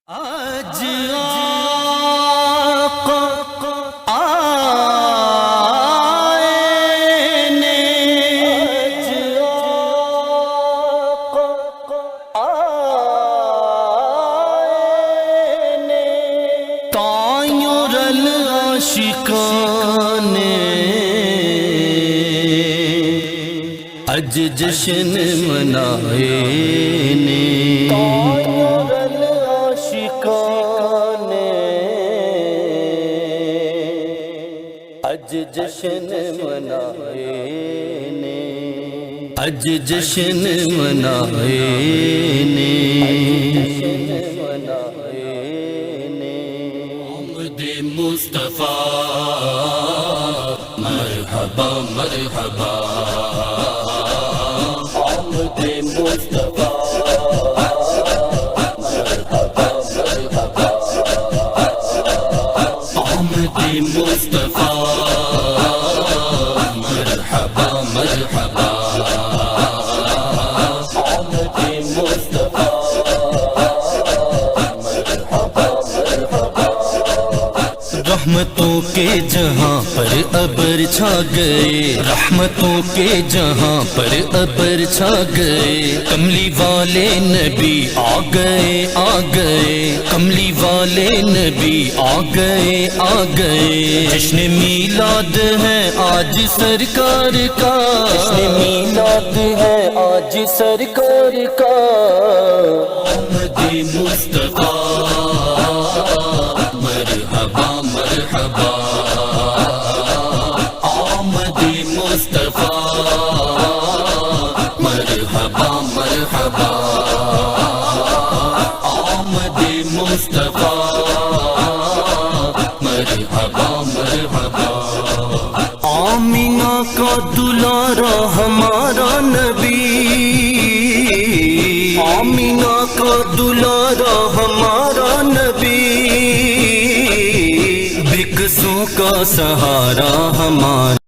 آج آقا آئے نے، تائر العاشقان اج جشن منائے نے، اج جشن منائے نے، اج جشن منائے نے، آمد مصطفیٰ مرحبا مرحبا، آمد مصطفیٰ آمد مصطفیٰ مرحبا مرحبا، آمد مصطفیٰ مرحبا مرحبا، رحمتوں کے جہاں پر ابر چھا گئے، رحمتوں کے جہاں پر ابر چھا گئے، کملی والے نبی آ گئے آ گئے، کملی والے نبی آ گئے آ گئے، جشن میلاد ہے آج سرکار کا، جشن میلاد ہے آج سرکار کا، آمد مصطفیٰ مرحبا مرحبا، آمد مصطفیٰ مرحبا مرحبا، آمد مصطفیٰ مرحبا مرحبا، آمینہ کا دلارا ہمارا نبی، آمینہ کا دلارا ہمارا نبی، بکسوں کا سہارا ہمارا